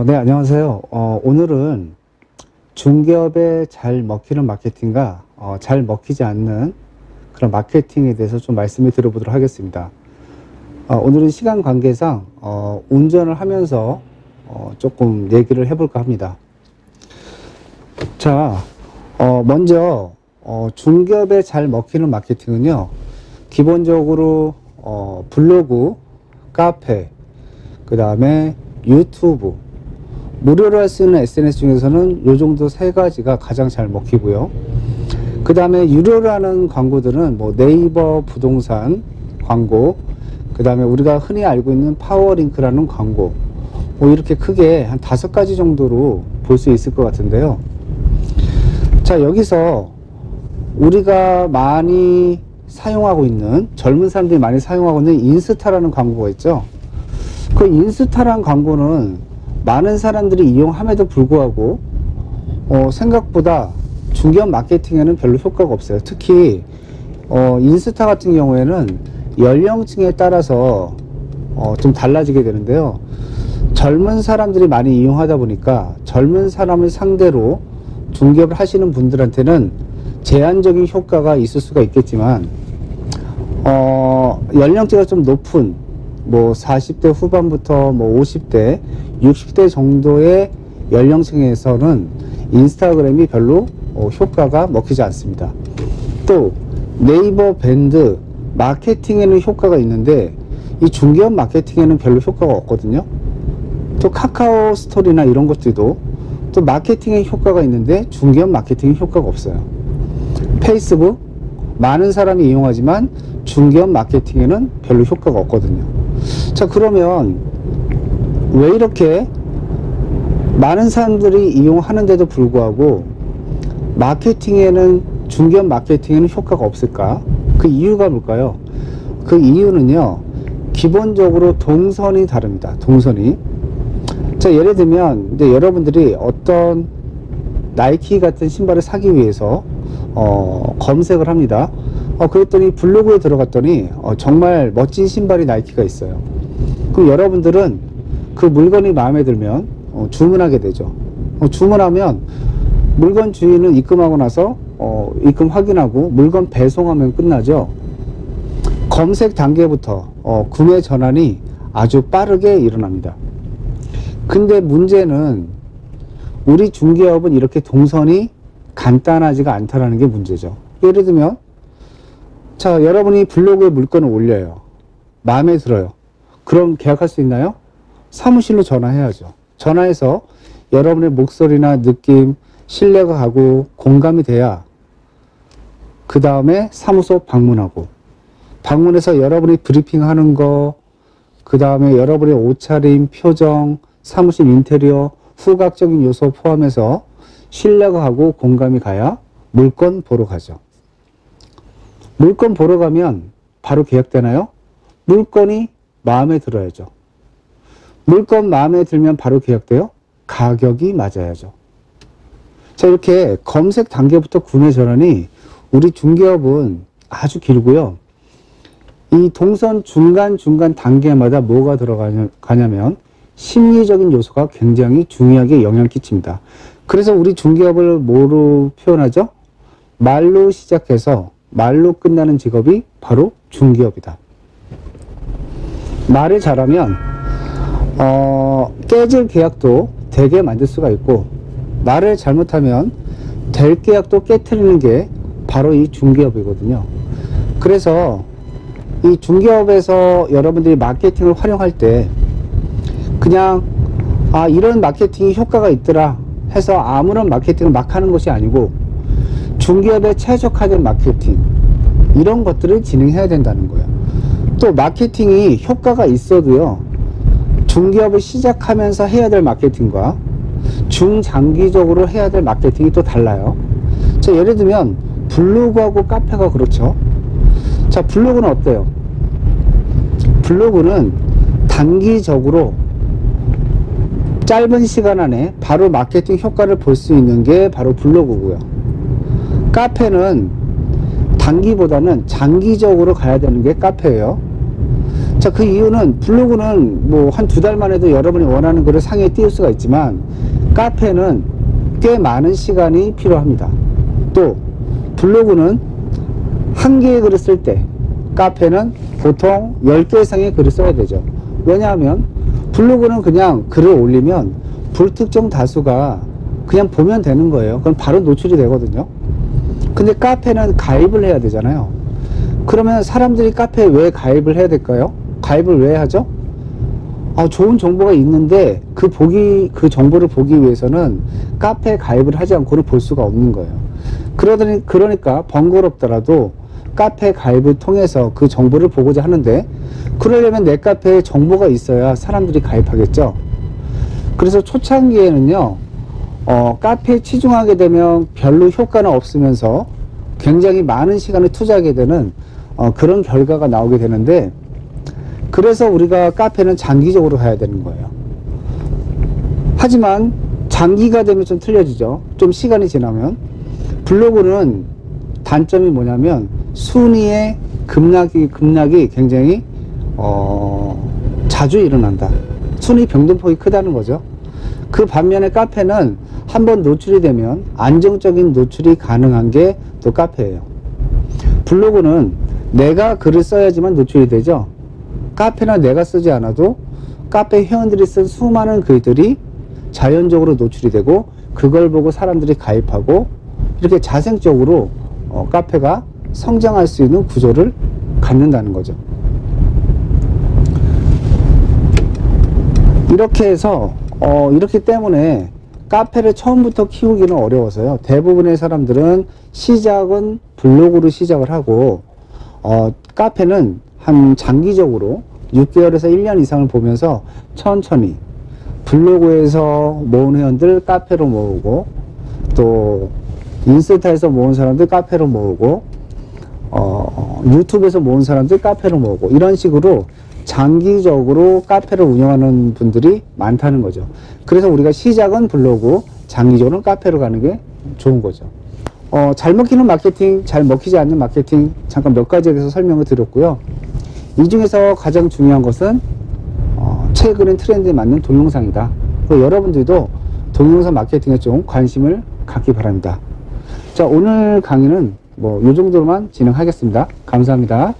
네, 안녕하세요. 오늘은 중기업에 잘 먹히는 마케팅과 잘 먹히지 않는 그런 마케팅에 대해서 좀 말씀을 드려보도록 하겠습니다. 오늘은 시간 관계상 운전을 하면서 조금 얘기를 해볼까 합니다. 자, 먼저 중기업에 잘 먹히는 마케팅은요, 기본적으로 블로그, 카페, 그 다음에 유튜브, 무료로 할 수 있는 SNS 중에서는 요 정도 세 가지가 가장 잘 먹히고요. 그 다음에 유료로 하는 광고들은 뭐 네이버 부동산 광고, 그 다음에 우리가 흔히 알고 있는 파워링크라는 광고, 뭐 이렇게 크게 한 5가지 정도로 볼 수 있을 것 같은데요. 자, 여기서 우리가 많이 사용하고 있는, 젊은 사람들이 많이 사용하고 있는 인스타라는 광고가 있죠. 그 인스타라는 광고는 많은 사람들이 이용함에도 불구하고 생각보다 중기업 마케팅에는 별로 효과가 없어요. 특히 인스타 같은 경우에는 연령층에 따라서 좀 달라지게 되는데요. 젊은 사람들이 많이 이용하다 보니까 젊은 사람을 상대로 중기업을 하시는 분들한테는 제한적인 효과가 있을 수가 있겠지만 연령대가 좀 높은 뭐 40대 후반부터 뭐 50대, 60대 정도의 연령층에서는 인스타그램이 별로 효과가 먹히지 않습니다. 또 네이버 밴드 마케팅에는 효과가 있는데 이 중기업 마케팅에는 별로 효과가 없거든요. 또 카카오 스토리나 이런 것들도 또 마케팅에 효과가 있는데 중기업 마케팅에 효과가 없어요. 페이스북 많은 사람이 이용하지만 중기업 마케팅에는 별로 효과가 없거든요. 자, 그러면 왜 이렇게 많은 사람들이 이용하는데도 불구하고 마케팅에는, 중기업 마케팅에는 효과가 없을까? 그 이유가 뭘까요? 그 이유는요, 기본적으로 동선이 다릅니다. 동선이. 자, 예를 들면 이제 여러분들이 어떤 나이키 같은 신발을 사기 위해서 검색을 합니다. 그랬더니 블로그에 들어갔더니 정말 멋진 신발이 나이키가 있어요. 그럼 여러분들은 그 물건이 마음에 들면 주문하게 되죠. 주문하면 물건 주인은 입금하고 나서 입금 확인하고 물건 배송하면 끝나죠. 검색 단계부터 구매 전환이 아주 빠르게 일어납니다. 근데 문제는 우리 중개업은 이렇게 동선이 간단하지가 않다라는 게 문제죠. 예를 들면 자, 여러분이 블로그에 물건을 올려요. 마음에 들어요. 그럼 계약할 수 있나요? 사무실로 전화해야죠. 전화해서 여러분의 목소리나 느낌, 신뢰가 가고 공감이 돼야 그 다음에 사무소 방문하고, 방문해서 여러분이 브리핑하는 거, 그 다음에 여러분의 옷차림, 표정, 사무실 인테리어, 후각적인 요소 포함해서 신뢰가 가고 공감이 가야 물건 보러 가죠. 물건 보러 가면 바로 계약되나요? 물건이 마음에 들어야죠. 물건 마음에 들면 바로 계약돼요? 가격이 맞아야죠. 자, 이렇게 검색 단계부터 구매 전환이 우리 중개업은 아주 길고요. 이 동선 중간중간 단계마다 뭐가 들어가냐면 심리적인 요소가 굉장히 중요하게 영향을 끼칩니다. 그래서 우리 중개업을 뭐로 표현하죠? 말로 시작해서 말로 끝나는 직업이 바로 중개업이다. 말을 잘하면 깨질 계약도 되게 만들 수가 있고, 말을 잘못하면 될 계약도 깨트리는 게 바로 이 중개업이거든요. 그래서 이 중개업에서 여러분들이 마케팅을 활용할 때 그냥 이런 마케팅이 효과가 있더라 해서 아무런 마케팅을 막 하는 것이 아니고 중개업에 최적화된 마케팅, 이런 것들을 진행해야 된다는 거예요. 또 마케팅이 효과가 있어도요, 중개업을 시작하면서 해야 될 마케팅과 중장기적으로 해야 될 마케팅이 또 달라요. 자, 예를 들면 블로그하고 카페가 그렇죠. 자, 블로그는 어때요? 블로그는 단기적으로 짧은 시간 안에 바로 마케팅 효과를 볼 수 있는 게 바로 블로그고요. 카페는 단기보다는 장기적으로 가야 되는 게 카페예요. 자, 그 이유는 블로그는 뭐 한 2달 만에도 여러분이 원하는 글을 상위에 띄울 수가 있지만 카페는 꽤 많은 시간이 필요합니다. 또 블로그는 한 개의 글을 쓸 때 카페는 보통 10개 이상의 글을 써야 되죠. 왜냐하면 블로그는 그냥 글을 올리면 불특정 다수가 그냥 보면 되는 거예요. 그럼 바로 노출이 되거든요. 근데 카페는 가입을 해야 되잖아요. 그러면 사람들이 카페에 왜 가입을 해야 될까요? 가입을 왜 하죠? 좋은 정보가 있는데 그 정보를 보기 위해서는 카페에 가입을 하지 않고는 볼 수가 없는 거예요. 그러니까 번거롭더라도 카페 가입을 통해서 그 정보를 보고자 하는데, 그러려면 내 카페에 정보가 있어야 사람들이 가입하겠죠. 그래서 초창기에는요, 카페에 치중하게 되면 별로 효과는 없으면서 굉장히 많은 시간을 투자하게 되는 그런 결과가 나오게 되는데, 그래서 우리가 카페는 장기적으로 가야 되는 거예요. 하지만 장기가 되면 좀 틀려지죠. 좀 시간이 지나면. 블로그는 단점이 뭐냐면 순위의 급락이 굉장히 자주 일어난다. 순위 변동폭이 크다는 거죠. 그 반면에 카페는 한번 노출이 되면 안정적인 노출이 가능한 게 또 카페예요. 블로그는 내가 글을 써야지만 노출이 되죠. 카페는 내가 쓰지 않아도 카페 회원들이 쓴 수많은 글들이 자연적으로 노출이 되고 그걸 보고 사람들이 가입하고 이렇게 자생적으로 카페가 성장할 수 있는 구조를 갖는다는 거죠. 이렇게 해서 이렇기 때문에 카페를 처음부터 키우기는 어려워서요. 대부분의 사람들은 시작은 블로그로 시작을 하고 카페는 한 장기적으로 6개월에서 1년 이상을 보면서 천천히 블로그에서 모은 회원들 카페로 모으고, 또 인스타에서 모은 사람들 카페로 모으고, 유튜브에서 모은 사람들 카페로 모으고, 이런 식으로 장기적으로 카페를 운영하는 분들이 많다는 거죠. 그래서 우리가 시작은 블로그, 장기적으로는 카페로 가는 게 좋은 거죠. 잘 먹히는 마케팅, 잘 먹히지 않는 마케팅, 잠깐 몇 가지에 대해서 설명을 드렸고요. 이 중에서 가장 중요한 것은 최근의 트렌드에 맞는 동영상이다. 그리고 여러분들도 동영상 마케팅에 좀 관심을 갖기 바랍니다. 자, 오늘 강의는 이 정도로만 진행하겠습니다. 감사합니다.